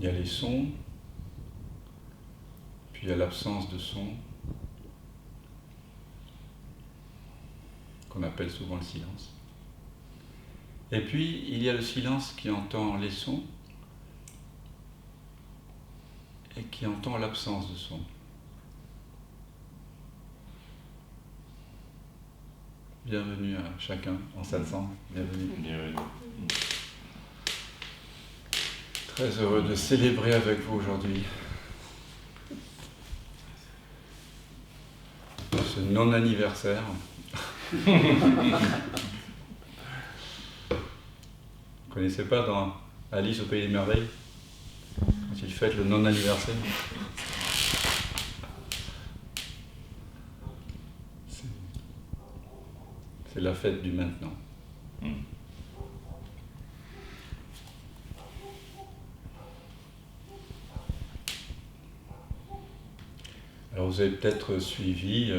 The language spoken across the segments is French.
Il y a les sons, puis il y a l'absence de son, qu'on appelle souvent le silence. Et puis, il y a le silence qui entend les sons et qui entend l'absence de son. Bienvenue à chacun en satsang. Bienvenue. Bienvenue. Très heureux de célébrer avec vous aujourd'hui ce non-anniversaire. Vous ne connaissez pas dans Alice au Pays des Merveilles, quand il fête le non-anniversaire? C'est la fête du maintenant. Alors vous avez peut-être suivi,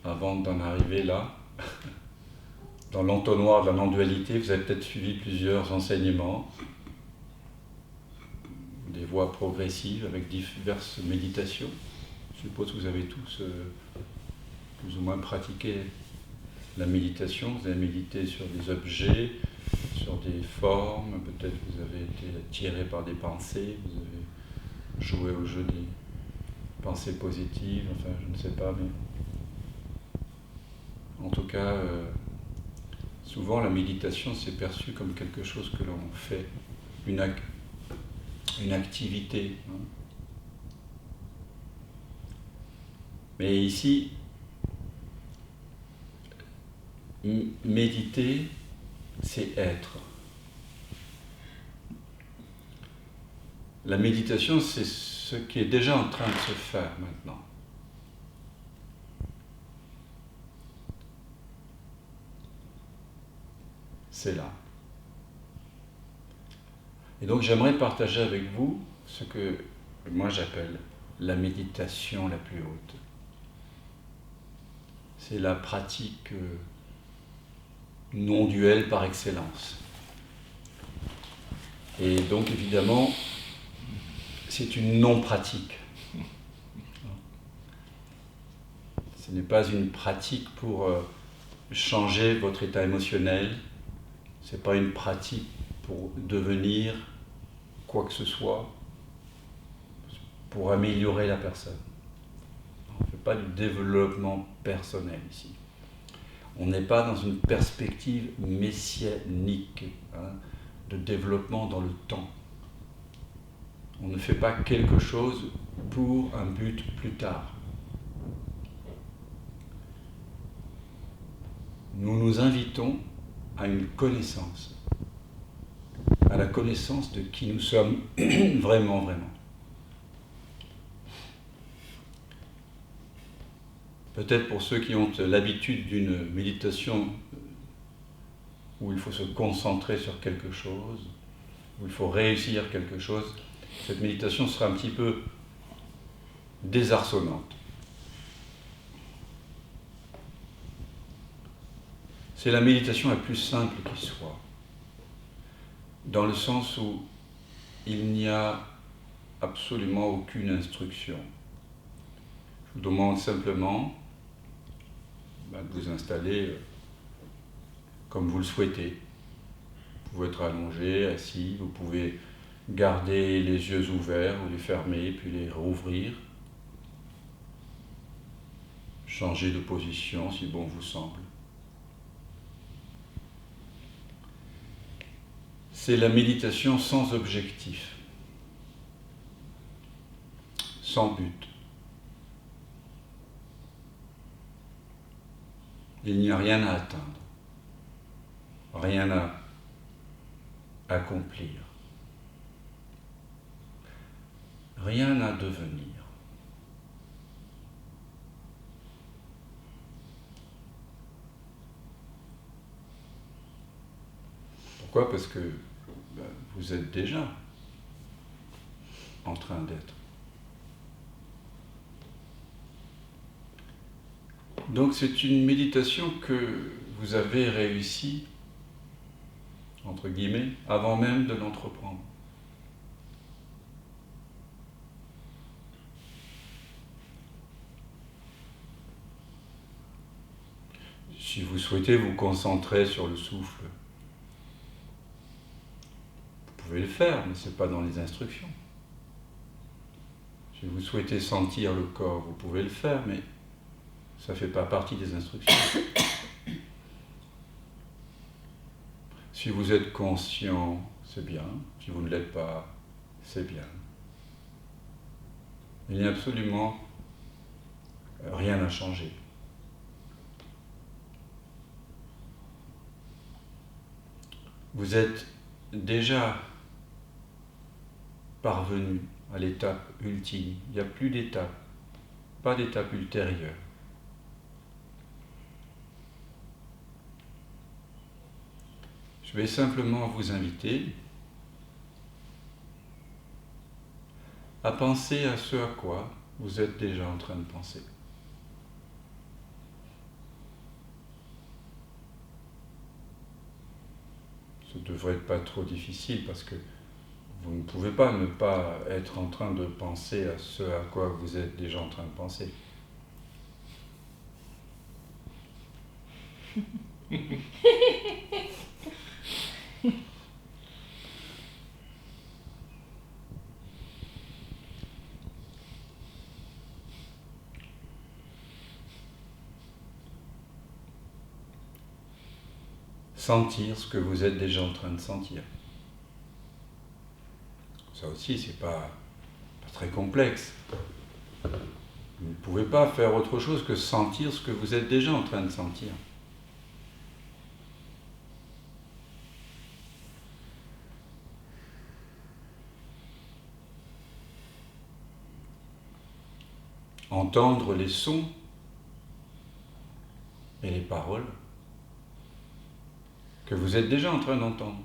avant d'en arriver là, dans l'entonnoir de la non-dualité, vous avez peut-être suivi plusieurs enseignements, des voies progressives avec diverses méditations. Je suppose que vous avez tous plus ou moins pratiqué la méditation. Vous avez médité sur des objets, sur des formes, peut-être que vous avez été attiré par des pensées, vous avez joué au jeu des pensées positives, enfin je ne sais pas, mais en tout cas, souvent la méditation c'est perçu comme quelque chose que l'on fait, une activité. Hein. Mais ici, méditer, c'est être. La méditation, c'est ce qui est déjà en train de se faire maintenant. C'est là. Et donc j'aimerais partager avec vous ce que moi j'appelle la méditation la plus haute. C'est la pratique non duelle par excellence. Et donc évidemment, c'est une non-pratique. Ce n'est pas une pratique pour changer votre état émotionnel, ce n'est pas une pratique pour devenir quoi que ce soit, pour améliorer la personne. On ne fait pas du développement personnel ici. On n'est pas dans une perspective messianique, hein, de développement dans le temps. On ne fait pas quelque chose pour un but plus tard. Nous nous invitons à une connaissance, à la connaissance de qui nous sommes vraiment, vraiment. Peut-être pour ceux qui ont l'habitude d'une méditation où il faut se concentrer sur quelque chose, où il faut réussir quelque chose, cette méditation sera un petit peu désarçonnante. C'est la méditation la plus simple qui soit, dans le sens où il n'y a absolument aucune instruction. Je vous demande simplement de vous installer comme vous le souhaitez. Vous pouvez être allongé, assis, vous pouvez garder les yeux ouverts ou les fermer, puis les rouvrir. Changer de position si bon vous semble. C'est la méditation sans objectif, sans but. Il n'y a rien à atteindre, rien à accomplir, rien à devenir. Pourquoi ? Parce que vous êtes déjà en train d'être. Donc c'est une méditation que vous avez réussi, entre guillemets, avant même de l'entreprendre. Si vous souhaitez vous concentrer sur le souffle, vous pouvez le faire, mais ce n'est pas dans les instructions. Si vous souhaitez sentir le corps, vous pouvez le faire, mais ça ne fait pas partie des instructions. Si vous êtes conscient, c'est bien. Si vous ne l'êtes pas, c'est bien. Il n'y a absolument rien à changer. Vous êtes déjà parvenu à l'étape ultime. Il n'y a plus d'étape, pas d'étape ultérieure. Je vais simplement vous inviter à penser à ce à quoi vous êtes déjà en train de penser. Ce ne devrait pas être trop difficile parce que vous ne pouvez pas ne pas être en train de penser à ce à quoi vous êtes déjà en train de penser. Sentir ce que vous êtes déjà en train de sentir. Ça aussi, c'est pas très complexe. Vous ne pouvez pas faire autre chose que sentir ce que vous êtes déjà en train de sentir. Entendre les sons et les paroles que vous êtes déjà en train d'entendre.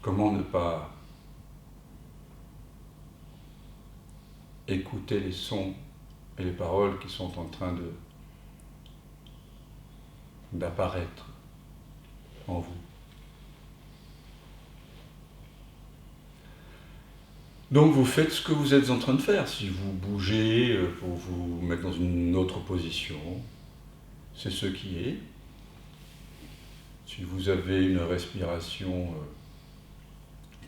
Comment ne pas écouter les sons et les paroles qui sont en train d'apparaître en vous. Donc vous faites ce que vous êtes en train de faire. Si vous bougez pour vous mettre dans une autre position, c'est ce qui est. Si vous avez une respiration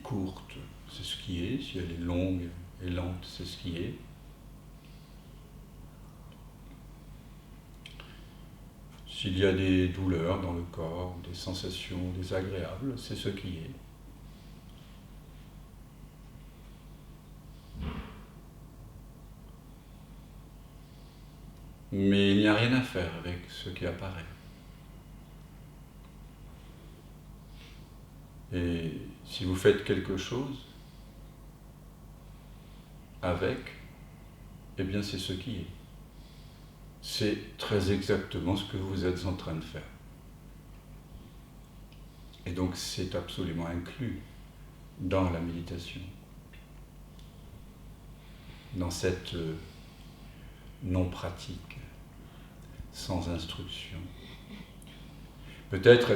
courte, c'est ce qui est. Si elle est longue et lente, c'est ce qui est. S'il y a des douleurs dans le corps, des sensations désagréables, c'est ce qui est. Mais il n'y a rien à faire avec ce qui apparaît. Et si vous faites quelque chose avec, eh bien c'est ce qui est. C'est très exactement ce que vous êtes en train de faire. Et donc c'est absolument inclus dans la méditation, dans cette non-pratique, sans instruction. Peut-être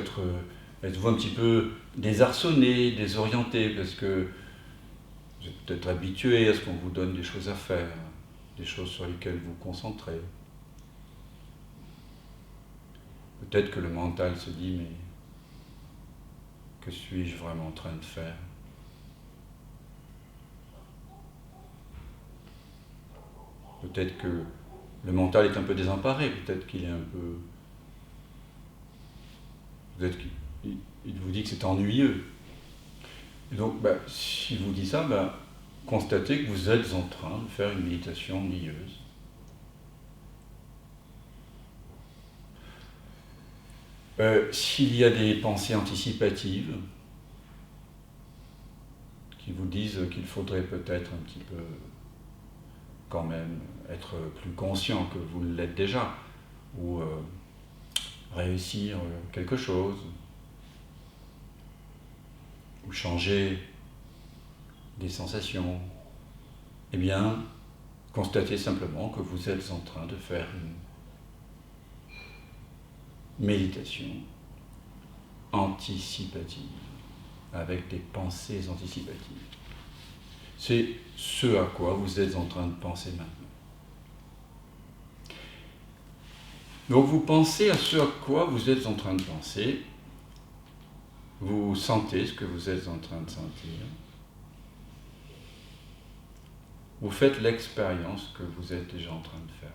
êtes-vous un petit peu désarçonné, désorienté, parce que vous êtes peut-être habitué à ce qu'on vous donne des choses à faire, des choses sur lesquelles vous concentrez. Peut-être que le mental se dit, mais que suis-je vraiment en train de faire ? Peut-être que le mental est un peu désemparé, peut-être qu'il est un peu... Peut-être qu'il vous dit que c'est ennuyeux. Et donc, si vous dit ça, constatez que vous êtes en train de faire une méditation ennuyeuse. S'il y a des pensées anticipatives qui vous disent qu'il faudrait peut-être un petit peu quand même être plus conscient que vous l'êtes déjà, ou réussir quelque chose, ou changer des sensations, eh bien, constatez simplement que vous êtes en train de faire une méditation anticipative, avec des pensées anticipatives. C'est ce à quoi vous êtes en train de penser maintenant. Donc vous pensez à ce à quoi vous êtes en train de penser, vous sentez ce que vous êtes en train de sentir, vous faites l'expérience que vous êtes déjà en train de faire.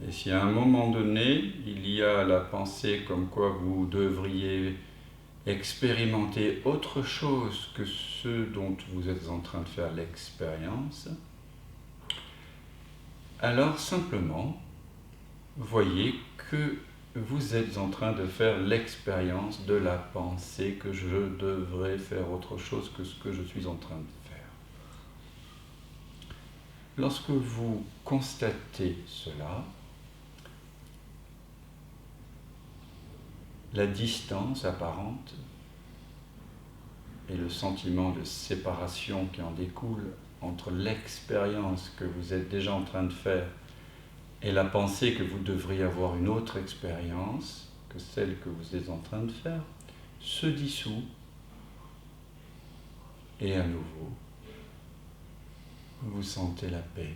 Et si à un moment donné, il y a la pensée comme quoi vous devriez expérimenter autre chose que ce dont vous êtes en train de faire l'expérience, alors simplement, voyez que vous êtes en train de faire l'expérience de la pensée que je devrais faire autre chose que ce que je suis en train de faire. Lorsque vous constatez cela, la distance apparente et le sentiment de séparation qui en découle entre l'expérience que vous êtes déjà en train de faire et la pensée que vous devriez avoir une autre expérience que celle que vous êtes en train de faire, se dissout et à nouveau, vous sentez la paix.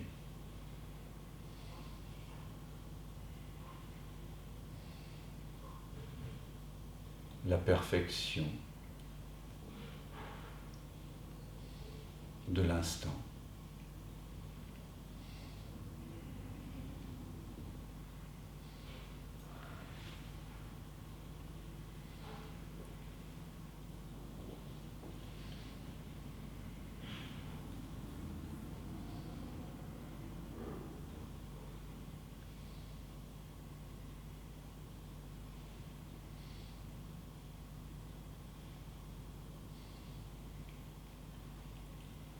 La perfection de l'instant.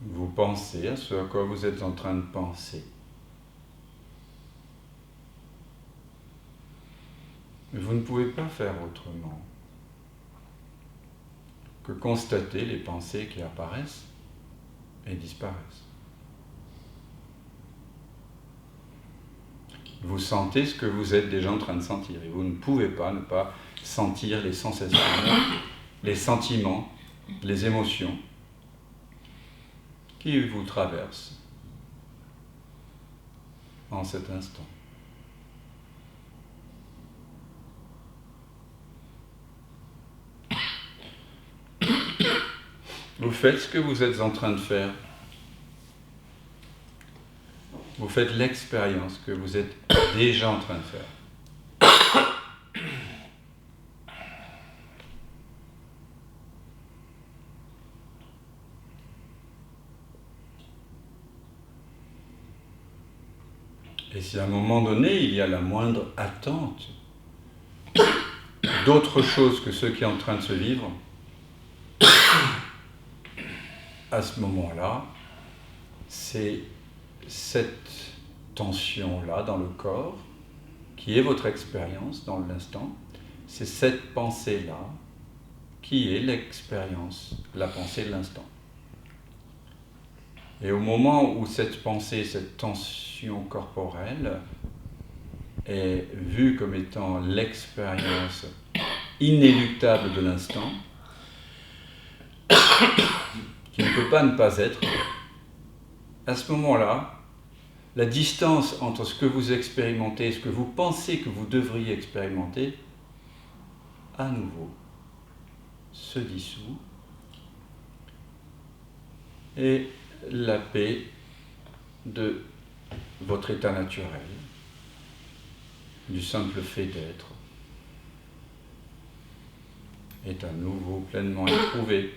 Vous pensez à ce à quoi vous êtes en train de penser. Mais vous ne pouvez pas faire autrement que constater les pensées qui apparaissent et disparaissent. Vous sentez ce que vous êtes déjà en train de sentir et vous ne pouvez pas ne pas sentir les sensations, les sentiments, les émotions qui vous traversent en cet instant. Vous faites ce que vous êtes en train de faire. Vous faites l'expérience que vous êtes déjà en train de faire. Et si à un moment donné, il y a la moindre attente d'autre chose que ce qui est en train de se vivre, à ce moment-là, c'est cette tension-là dans le corps qui est votre expérience dans l'instant, c'est cette pensée-là qui est l'expérience, la pensée de l'instant. Et au moment où cette pensée, cette tension corporelle est vue comme étant l'expérience inéluctable de l'instant, qui ne peut pas ne pas être, à ce moment-là, la distance entre ce que vous expérimentez et ce que vous pensez que vous devriez expérimenter, à nouveau, se dissout et la paix de votre état naturel du simple fait d'être, est à nouveau pleinement éprouvé.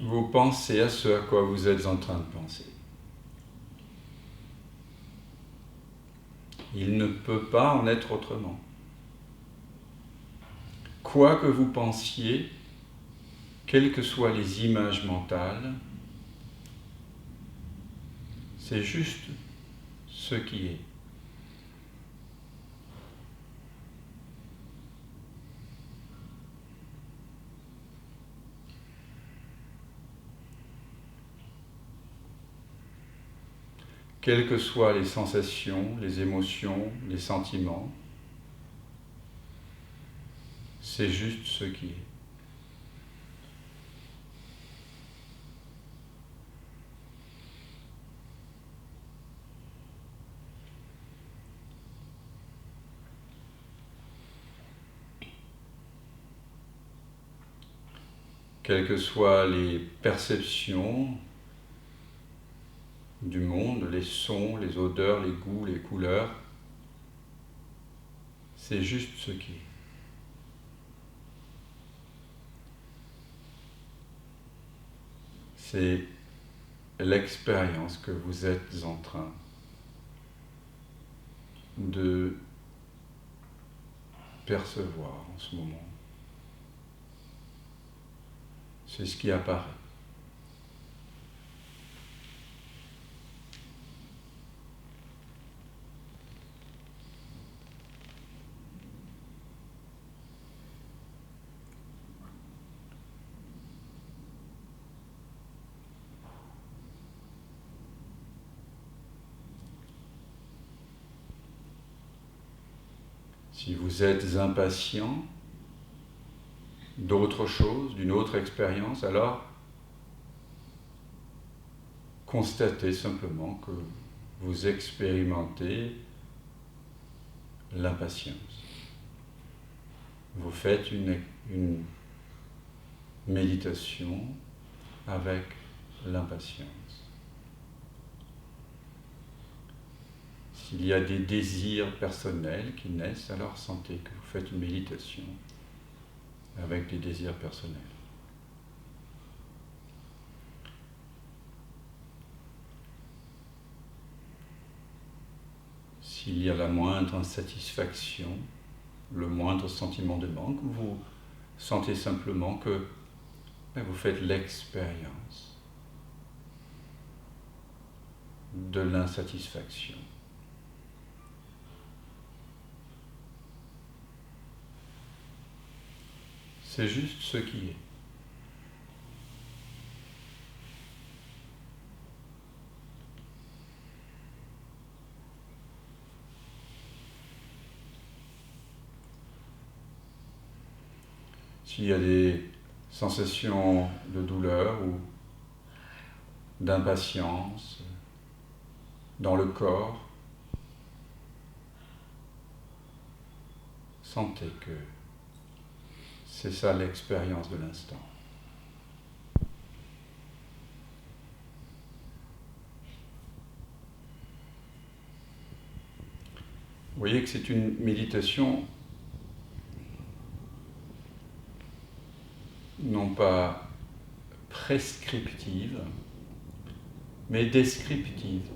Vous pensez à ce à quoi vous êtes en train de penser. Il ne peut pas en être autrement. Quoi que vous pensiez, quelles que soient les images mentales, c'est juste ce qui est. Quelles que soient les sensations, les émotions, les sentiments, c'est juste ce qui est. Quelles que soient les perceptions du monde, les sons, les odeurs, les goûts, les couleurs, c'est juste ce qui est. C'est l'expérience que vous êtes en train de percevoir en ce moment. C'est ce qui apparaît. Si vous êtes impatient d'autre chose, d'une autre expérience, alors constatez simplement que vous expérimentez l'impatience. Vous faites une méditation avec l'impatience. S'il y a des désirs personnels qui naissent, alors sentez que vous faites une méditation avec des désirs personnels. S'il y a la moindre insatisfaction, le moindre sentiment de manque, vous sentez simplement que vous faites l'expérience de l'insatisfaction. C'est juste ce qui est. S'il y a des sensations de douleur ou d'impatience dans le corps, sentez que c'est ça l'expérience de l'instant. Vous voyez que c'est une méditation non pas prescriptive, mais descriptive.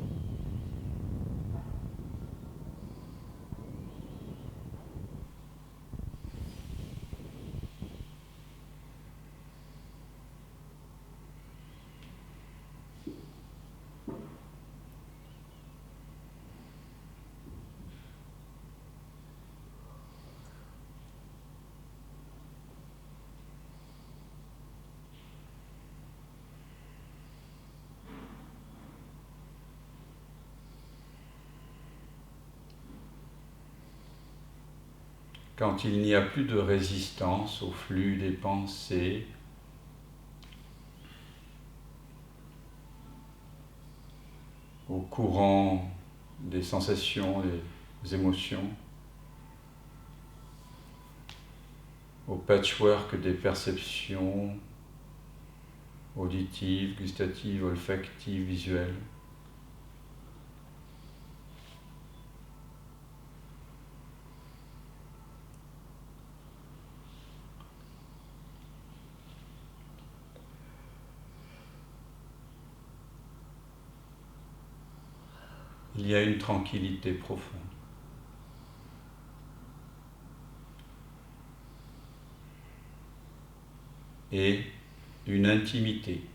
quand il n'y a plus de résistance au flux des pensées, au courant des sensations, des émotions, au patchwork des perceptions auditives, gustatives, olfactives, visuelles. Il y a une tranquillité profonde. Et une intimité.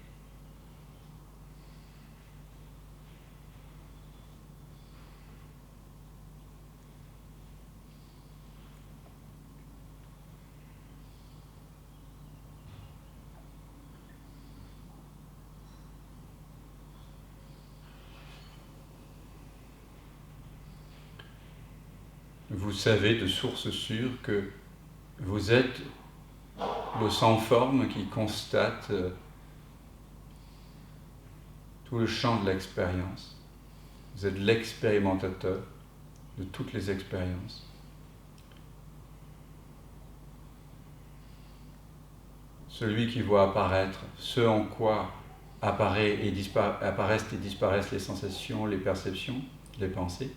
Vous savez de source sûre que vous êtes le sans-forme qui constate tout le champ de l'expérience. Vous êtes l'expérimentateur de toutes les expériences. Celui qui voit apparaître ce en quoi apparaissent et disparaissent les sensations, les perceptions, les pensées.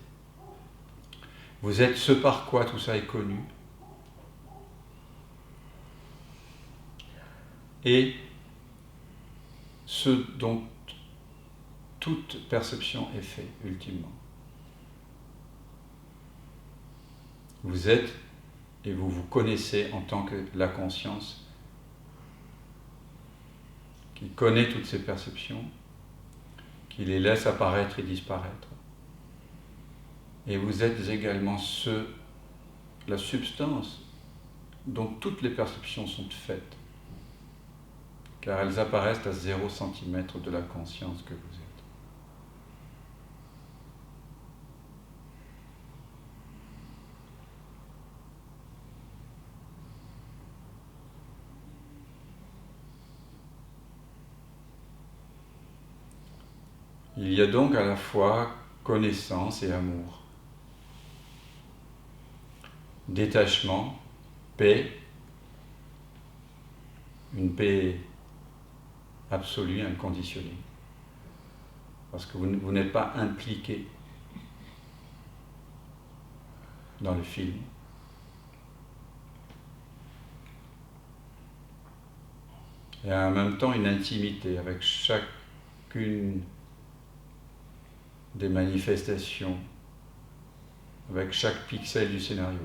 Vous êtes ce par quoi tout ça est connu. Et ce dont toute perception est faite, ultimement. Vous êtes et vous vous connaissez en tant que la conscience qui connaît toutes ces perceptions, qui les laisse apparaître et disparaître. Et vous êtes également la substance dont toutes les perceptions sont faites, car elles apparaissent à 0 centimètre de la conscience que vous êtes. Il y a donc à la fois connaissance et amour, détachement, paix, une paix absolue, inconditionnée, parce que vous n'êtes pas impliqué dans le film. Et en même temps une intimité avec chacune des manifestations, avec chaque pixel du scénario.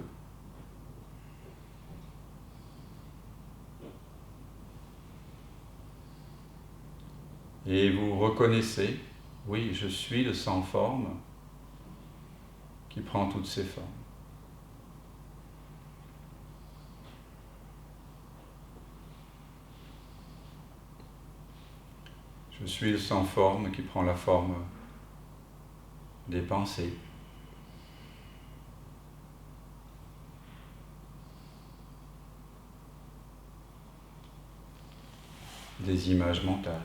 Et vous reconnaissez, oui, je suis le sans-forme qui prend toutes ces formes. Je suis le sans-forme qui prend la forme des pensées, des images mentales.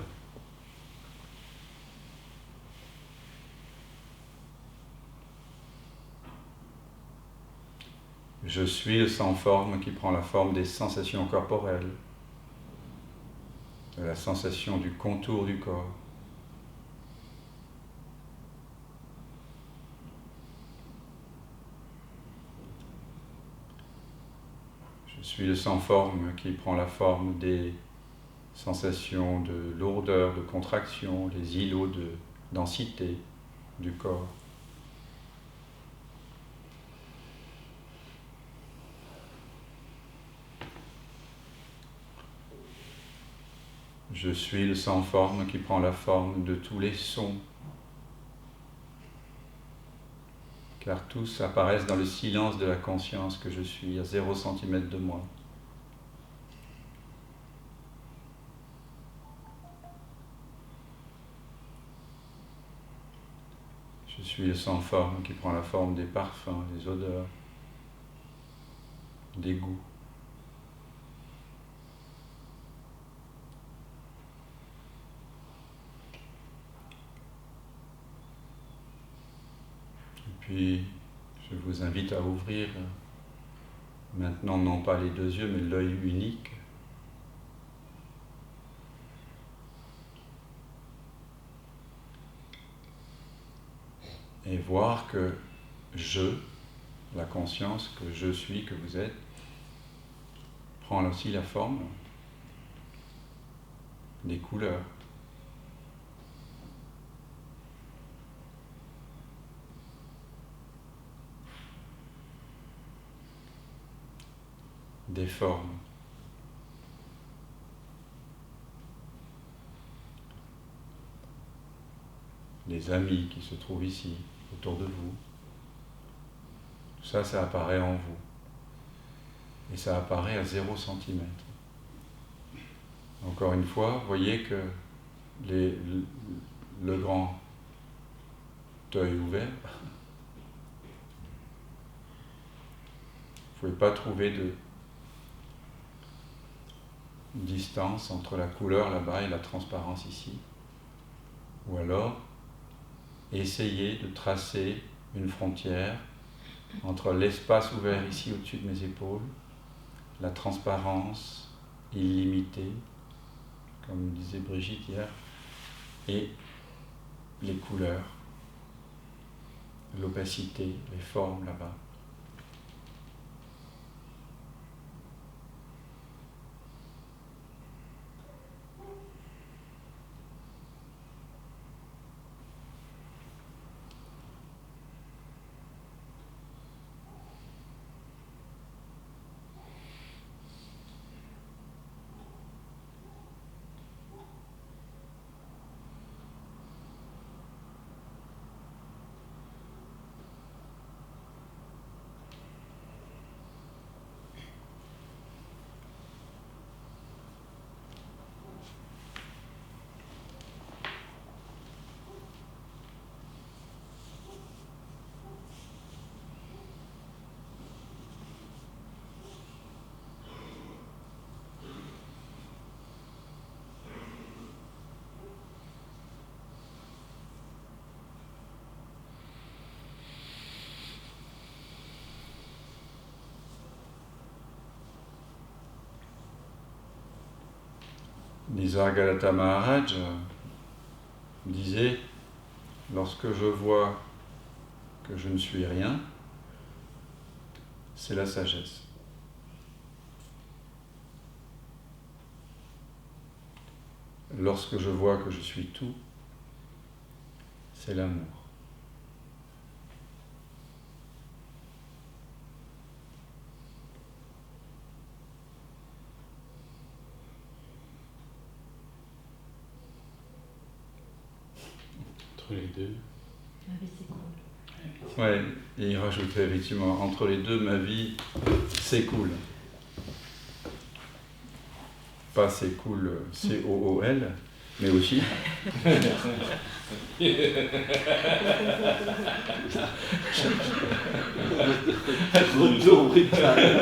Je suis le sans-forme qui prend la forme des sensations corporelles, de la sensation du contour du corps. Je suis le sans-forme qui prend la forme des sensations de lourdeur, de contraction, les îlots de densité du corps. Je suis le sans-forme qui prend la forme de tous les sons, car tous apparaissent dans le silence de la conscience que je suis, à 0 centimètre de moi. Je suis le sans-forme qui prend la forme des parfums, des odeurs. des goûts. Et puis, je vous invite à ouvrir maintenant non pas les deux yeux, mais l'œil unique. Et voir que je, la conscience que je suis, que vous êtes, prend aussi la forme des couleurs. Des formes. Les amis qui se trouvent ici, autour de vous. Tout ça, ça apparaît en vous. Et ça apparaît à 0 centimètre. Encore une fois, voyez que le grand œil ouvert, vous ne pouvez pas trouver de distance entre la couleur là-bas et la transparence ici. Ou alors, essayez de tracer une frontière entre l'espace ouvert ici au-dessus de mes épaules, la transparence illimitée, comme disait Brigitte hier, et les couleurs, l'opacité, les formes là-bas. Nisargadatta Maharaj disait, lorsque je vois que je ne suis rien, c'est la sagesse. Lorsque je vois que je suis tout, c'est l'amour. Entre les deux. Ma vie, c'est cool. Ouais, et il rajoutait effectivement, entre les deux, ma vie, c'est cool. Pas c'est cool, C-O-O-L, mais aussi. Retour brutal.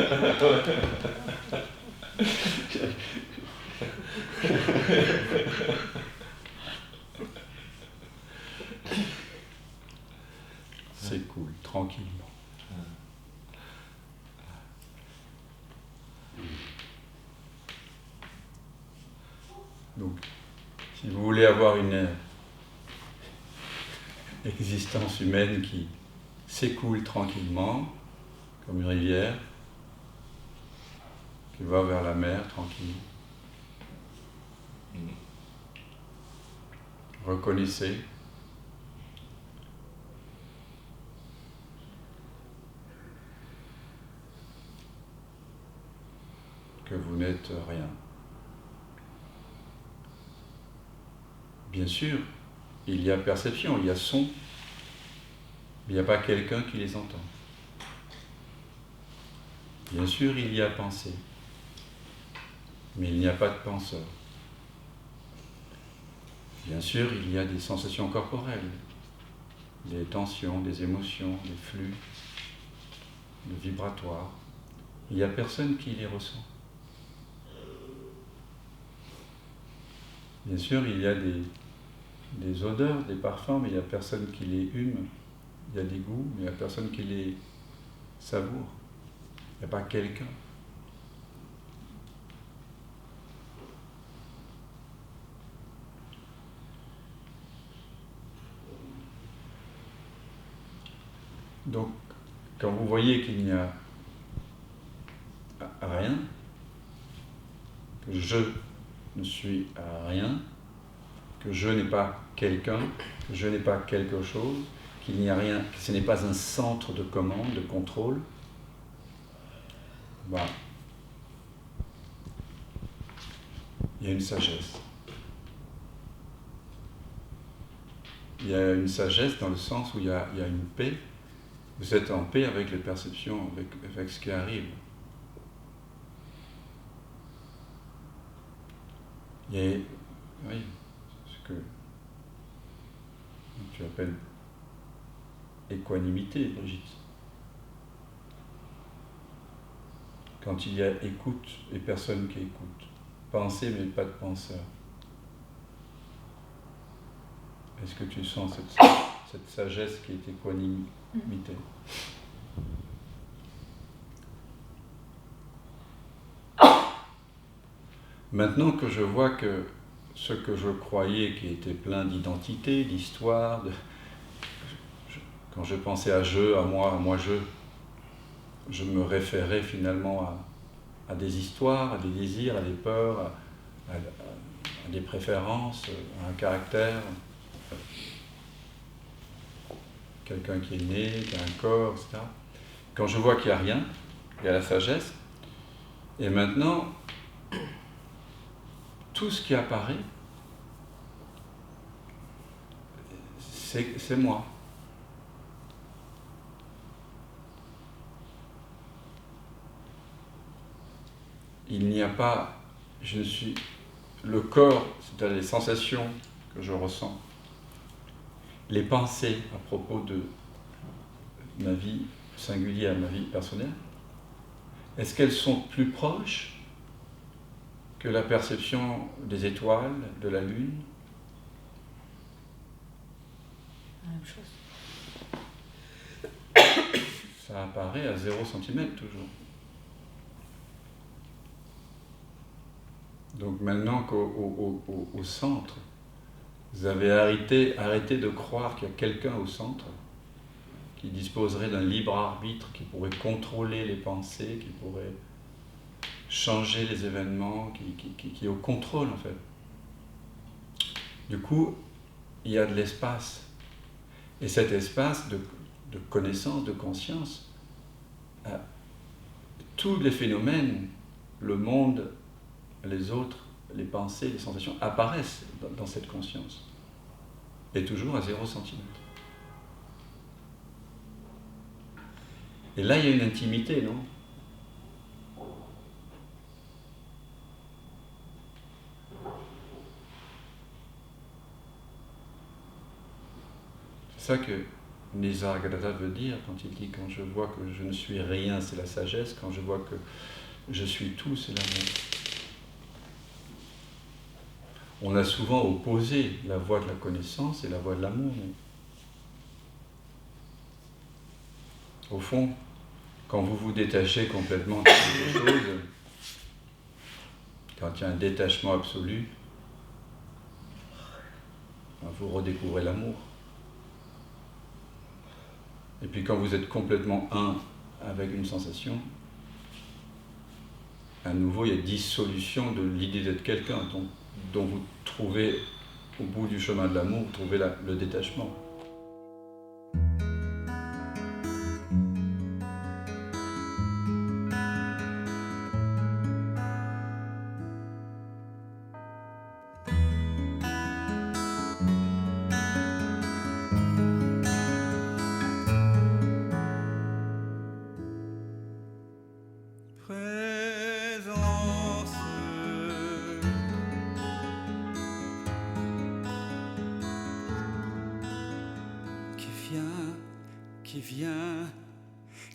C'est cool, tranquillement. Donc, si vous voulez avoir une existence humaine qui s'écoule tranquillement, comme une rivière, qui va vers la mer tranquille, reconnaissez que vous n'êtes rien. Bien sûr, il y a perception, il y a son, mais il n'y a pas quelqu'un qui les entend. Bien sûr, il y a pensée, mais il n'y a pas de penseur. Bien sûr, il y a des sensations corporelles, des tensions, des émotions, des flux, des vibratoires. il n'y a personne qui les ressent. Bien sûr, il y a des odeurs, des parfums, mais il n'y a personne qui les hume. Il y a des goûts, mais il n'y a personne qui les savoure. Il n'y a pas quelqu'un. Donc, quand vous voyez qu'il n'y a rien, que je ne suis rien, que je n'ai pas quelqu'un, que je n'ai pas quelque chose, qu'il n'y a rien, que ce n'est pas un centre de commande, de contrôle, bah, il y a une sagesse. Il y a une sagesse dans le sens où il y a une paix. Vous êtes en paix avec les perceptions, avec ce qui arrive. Il y a, oui, ce que tu appelles équanimité, Brigitte. Quand il y a écoute et personne qui écoute. Pensée mais pas de penseur. Est-ce que tu sens cette sagesse qui est équanimité? Maintenant que je vois que ce que je croyais qui était plein d'identité, d'histoire, quand je pensais à je, à moi, je me référais finalement à des histoires, à des désirs, à des peurs, à des préférences, à un caractère, quelqu'un qui est né, qui a un corps, etc. Quand je vois qu'il n'y a rien, il y a la sagesse, et maintenant, tout ce qui apparaît, c'est moi. Il n'y a pas, je ne suis, le corps, c'est-à-dire les sensations que je ressens, les pensées à propos de ma vie singulière, ma vie personnelle, est-ce qu'elles sont plus proches que la perception des étoiles, de la lune? La même chose. Ça apparaît à 0 cm toujours. Donc maintenant qu'au centre, vous avez arrêté de croire qu'il y a quelqu'un au centre qui disposerait d'un libre arbitre, qui pourrait contrôler les pensées, qui pourrait changer les événements, qui est au contrôle en fait. Du coup, il y a de l'espace. Et cet espace de connaissance, de conscience, tous les phénomènes, le monde, les autres, les pensées, les sensations apparaissent dans cette conscience. Et toujours à 0 cm. Et là, il y a une intimité, non ? C'est ça que Nisargadatta veut dire quand il dit « quand je vois que je ne suis rien, c'est la sagesse, quand je vois que je suis tout, c'est l'amour ». On a souvent opposé la voie de la connaissance et la voie de l'amour. Au fond, quand vous vous détachez complètement de quelque chose, quand il y a un détachement absolu, vous redécouvrez l'amour. Et puis quand vous êtes complètement un avec une sensation, à nouveau il y a dissolution de l'idée d'être quelqu'un, dont vous trouvez au bout du chemin de l'amour, vous trouvez le détachement.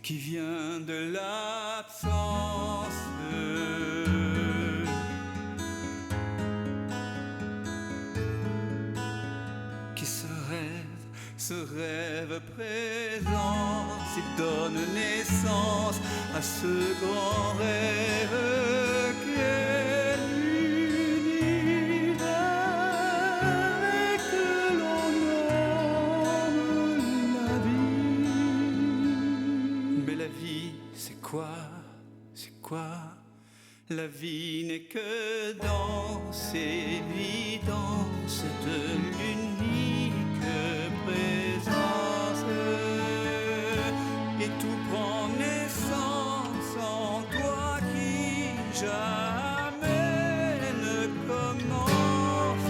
qui vient de l'absence. Qui ce rêve présent, s'il donne naissance à ce grand rêve qu'est l'univers et que l'on nomme la vie. Mais la vie, c'est quoi? C'est quoi? La vie n'est que danse, évidence de l'unique présence. Et tout prend naissance en toi qui jamais ne commence.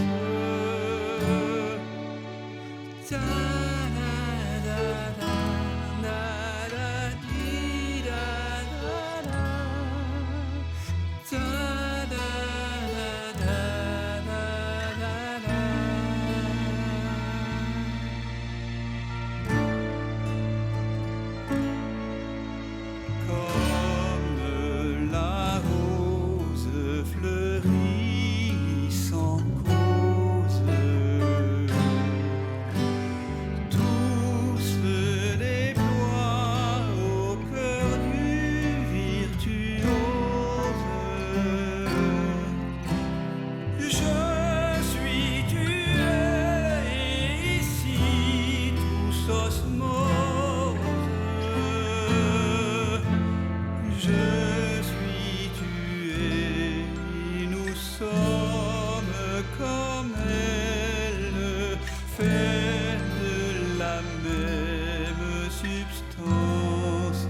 Comme elle fait de la même substance.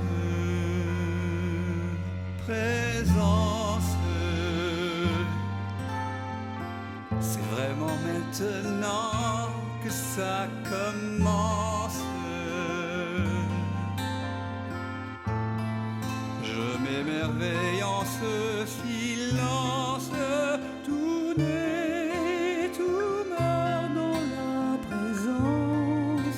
Présence, c'est vraiment maintenant que ça commence. Je m'émerveille en ce silence. Tout naît, tout meurt dans la présence.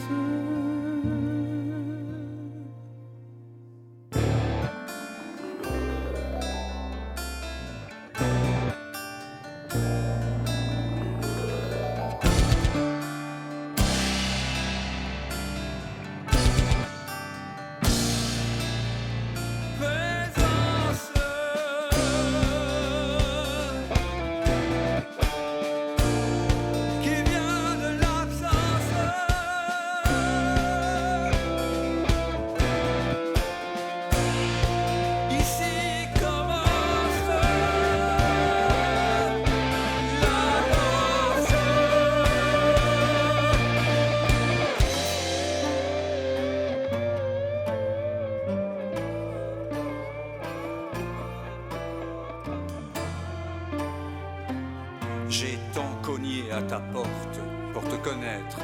J'ai tant cogné à ta porte pour te connaître,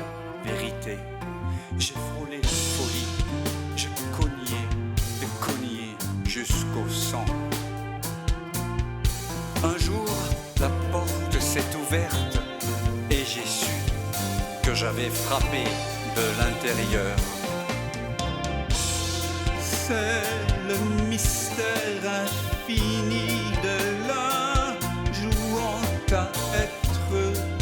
vérité. J'ai frôlé folie, j'ai cogné jusqu'au sang. Un jour, la porte s'est ouverte et j'ai su que j'avais frappé de l'intérieur. C'est le mystère infini de la jouant à être